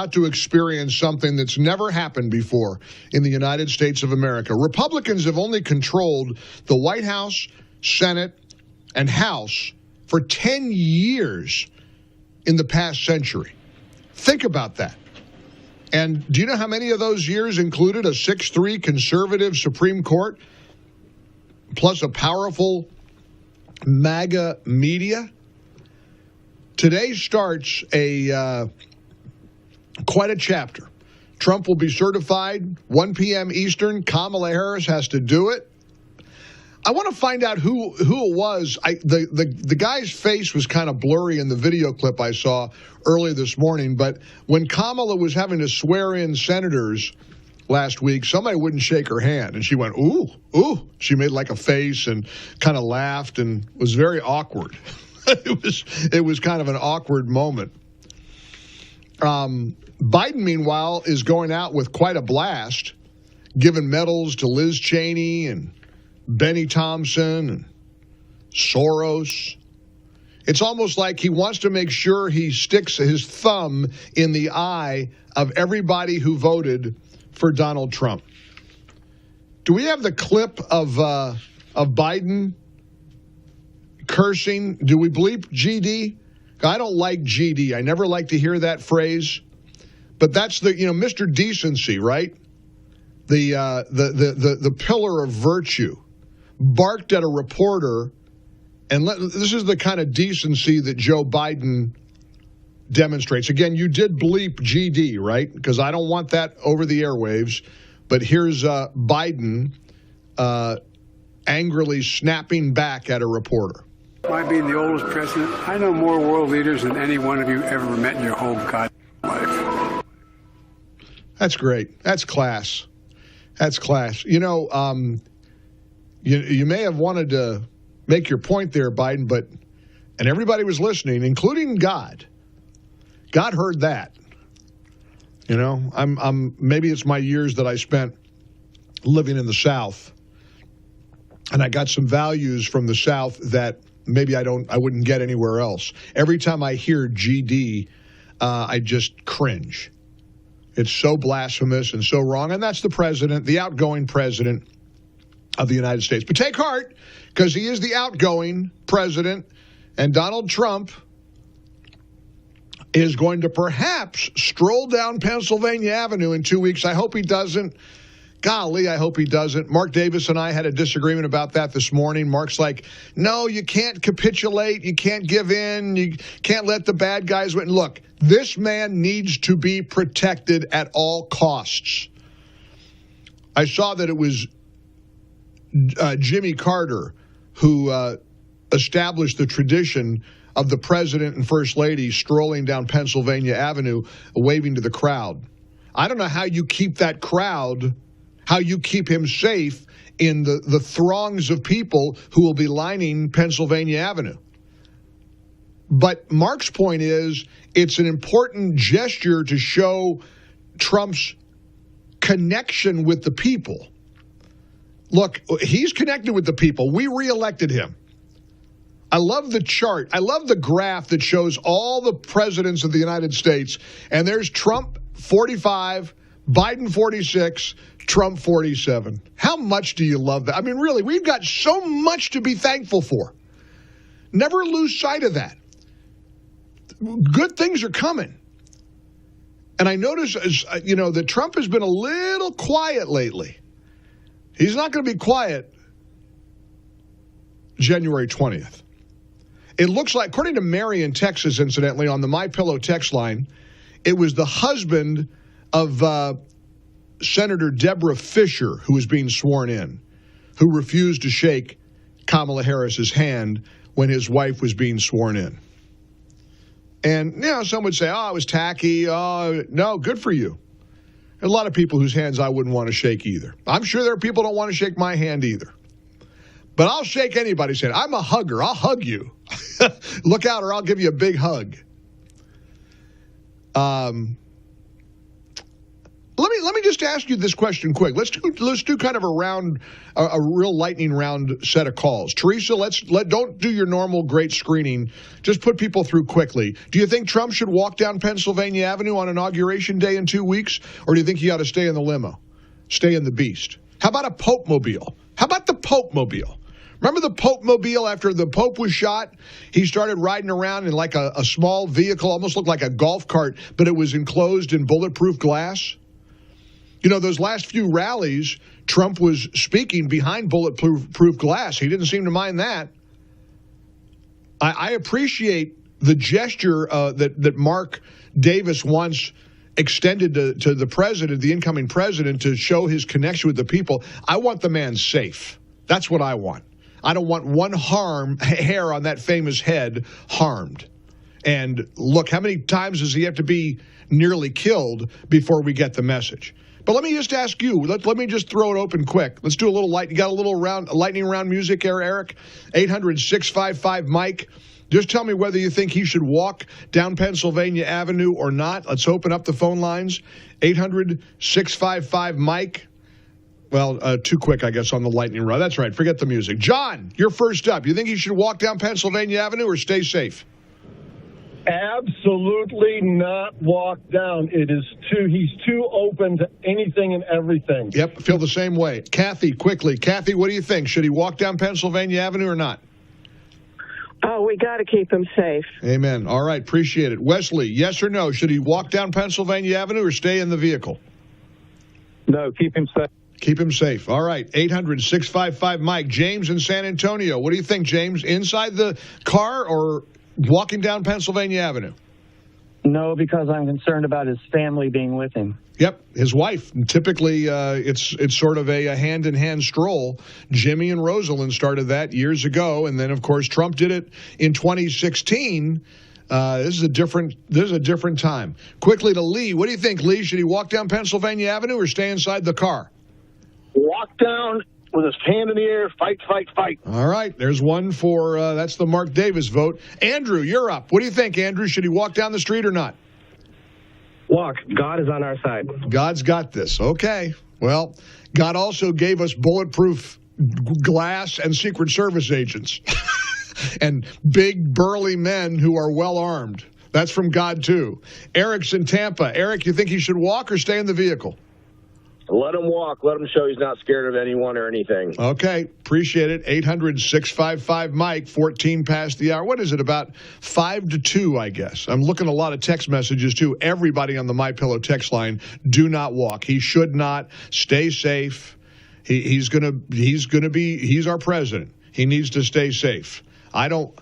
to experience something that's never happened before in the United States of America. Republicans have only controlled the White House, Senate, and House for 10 years in the past century. Think about that. And do you know how many of those years included a 6-3 conservative Supreme Court, plus a powerful MAGA media? Today starts quite a chapter. Trump will be certified 1 p.m. Eastern. Kamala Harris has to do it. I want to find out who it was. The guy's face was kind of blurry in the video clip I saw early this morning, but when Kamala was having to swear in senators last week, somebody wouldn't shake her hand, and she went, ooh, ooh. She made like a face and kind of laughed and was very awkward. It was kind of an awkward moment. Biden, meanwhile, is going out with quite a blast, giving medals to Liz Cheney and Benny Thompson and Soros. It's almost like he wants to make sure he sticks his thumb in the eye of everybody who voted for Donald Trump. Do we have the clip of Biden cursing? Do we bleep GD? I don't like GD. I never like to hear that phrase. But that's the, Mr. Decency, right? The pillar of virtue barked at a reporter, and this is the kind of decency that Joe Biden demonstrates. Again, you did bleep GD, right? Because I don't want that over the airwaves. But here's Biden angrily snapping back at a reporter. By being the oldest president, I know more world leaders than any one of you ever met in your whole goddamn life. That's great. That's class. That's class. You may have wanted to make your point there, Biden, and everybody was listening, including God. God heard that. Maybe it's my years that I spent living in the South, and I got some values from the South that maybe I wouldn't get anywhere else. Every time I hear GD, I just cringe. It's so blasphemous and so wrong. And that's the president, the outgoing president of the United States. But take heart, because he is the outgoing president, and Donald Trump is going to perhaps stroll down Pennsylvania Avenue in 2 weeks. I hope he doesn't. Golly, I hope he doesn't. Mark Davis and I had a disagreement about that this morning. Mark's like, no, you can't capitulate. You can't give in. You can't let the bad guys win. Look, this man needs to be protected at all costs. I saw that it was Jimmy Carter who established the tradition of the president and first lady strolling down Pennsylvania Avenue, waving to the crowd. I don't know how you keep that crowd, how you keep him safe in the throngs of people who will be lining Pennsylvania Avenue. But Mark's point is, it's an important gesture to show Trump's connection with the people. Look, he's connected with the people. We reelected him. I love the chart. I love the graph that shows all the presidents of the United States. And there's Trump 45, Biden 46, Trump 47. How much do you love that? I mean, really, we've got so much to be thankful for. Never lose sight of that. Good things are coming. And I notice, that Trump has been a little quiet lately. He's not going to be quiet January 20th. It looks like, according to Mary in Texas, incidentally, on the MyPillow text line, it was the husband of Senator Deborah Fisher who was being sworn in, who refused to shake Kamala Harris's hand when his wife was being sworn in. And, some would say, it was tacky. Oh, no, good for you. There's a lot of people whose hands I wouldn't want to shake either. I'm sure there are people who don't want to shake my hand either. But I'll shake anybody's hand. I'm a hugger. I'll hug you. Look out or I'll give you a big hug. Let let me just ask you this question quick. Let's do kind of a real lightning round set of calls. Teresa, don't do your normal great screening. Just put people through quickly. Do you think Trump should walk down Pennsylvania Avenue on Inauguration Day in 2 weeks, or do you think he ought to stay in the limo, stay in the Beast? How about a Pope-mobile? How about the Pope-mobile? Remember the Pope-mobile? After the Pope was shot, he started riding around in like a small vehicle, almost looked like a golf cart, but it was enclosed in bulletproof glass. You know, those last few rallies, Trump was speaking behind bulletproof glass. He didn't seem to mind that. I appreciate the gesture that Mark Davis once extended to the president, the incoming president, to show his connection with the people. I want the man safe. That's what I want. I don't want one hair on that famous head harmed. And look, how many times does he have to be nearly killed before we get the message? But let me just ask you, let me just throw it open quick. Let's do a little you got a little lightning round music there, Eric? 800-655-MIKE. Just tell me whether you think he should walk down Pennsylvania Avenue or not. Let's open up the phone lines. 800-655-MIKE. Well, too quick, I guess, on the lightning round. That's right. Forget the music. John, you're first up. You think he should walk down Pennsylvania Avenue or stay safe? Absolutely not walk down. He's too open to anything and everything. Yep, feel the same way. Kathy, quickly. Kathy, what do you think? Should he walk down Pennsylvania Avenue or not? Oh, we got to keep him safe. Amen. All right, appreciate it. Wesley, yes or no? Should he walk down Pennsylvania Avenue or stay in the vehicle? No, keep him safe. Keep him safe. All right, 800-655-MIKE. James in San Antonio. What do you think, James? Inside the car or walking down Pennsylvania Avenue? No, because I'm concerned about his family being with him. Yep, his wife. Typically, it's sort of a hand-in-hand stroll. Jimmy and Rosalind started that years ago, and then, of course, Trump did it in 2016. This is a different time. Quickly to Lee. What do you think, Lee? Should he walk down Pennsylvania Avenue or stay inside the car? Walk down with his hand in the air, fight, fight, fight. All right, there's one for, that's the Mark Davis vote. Andrew, you're up. What do you think, Andrew? Should he walk down the street or not? Walk. God is on our side. God's got this. Okay. Well, God also gave us bulletproof glass and Secret Service agents and big, burly men who are well armed. That's from God, too. Eric's in Tampa. Eric, you think he should walk or stay in the vehicle? Let him walk. Let him show he's not scared of anyone or anything. Okay. Appreciate it. 800-655-MIKE, 14 past the hour. What is it, about 5 to 2, I guess? I'm looking at a lot of text messages, too. Everybody on the MyPillow text line, do not walk. He should not. Stay safe. He's our president. He needs to stay safe. When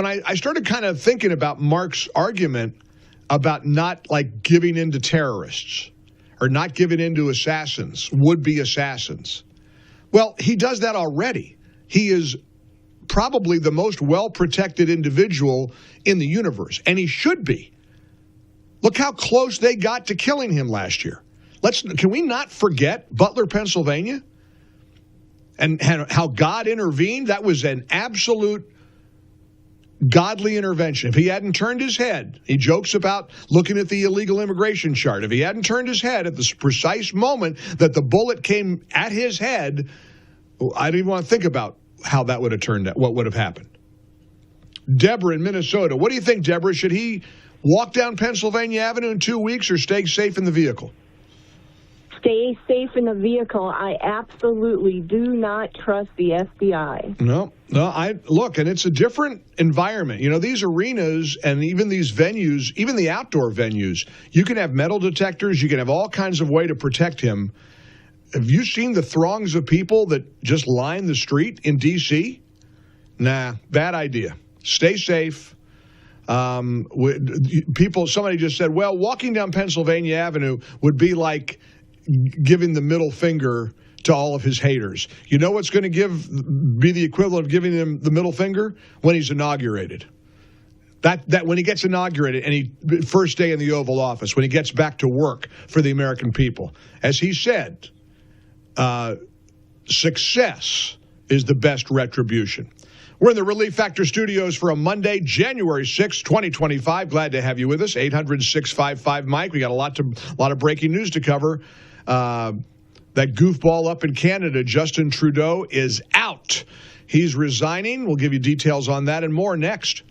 I started kind of thinking about Mark's argument about not giving in to terrorists or not giving in to assassins, would-be assassins. Well, he does that already. He is probably the most well-protected individual in the universe, and he should be. Look how close they got to killing him last year. Can we not forget Butler, Pennsylvania, and how God intervened? That was an absolute godly intervention. If he hadn't turned his head, he jokes about looking at the illegal immigration chart. If he hadn't turned his head at the precise moment that the bullet came at his head, I don't even want to think about how that would have turned out, what would have happened. Deborah in Minnesota. What do you think, Deborah? Should he walk down Pennsylvania Avenue in 2 weeks or stay safe in the vehicle? Stay safe in the vehicle. I absolutely do not trust the FBI. No, and it's a different environment. You know, these arenas and even these venues, even the outdoor venues, you can have metal detectors, you can have all kinds of way to protect him. Have you seen the throngs of people that just line the street in D.C.? Nah, bad idea. Stay safe. Somebody just said, well, walking down Pennsylvania Avenue would be like giving the middle finger to all of his haters. You know what's going to be the equivalent of giving him the middle finger? When he's inaugurated. That when he gets inaugurated and first day in the Oval Office, when he gets back to work for the American people. As he said, success is the best retribution. We're in the Relief Factor studios for a Monday, January 6, 2025. Glad to have you with us. 800-655-MIKE. We got a lot of breaking news to cover. That goofball up in Canada, Justin Trudeau, is out. He's resigning. We'll give you details on that and more next.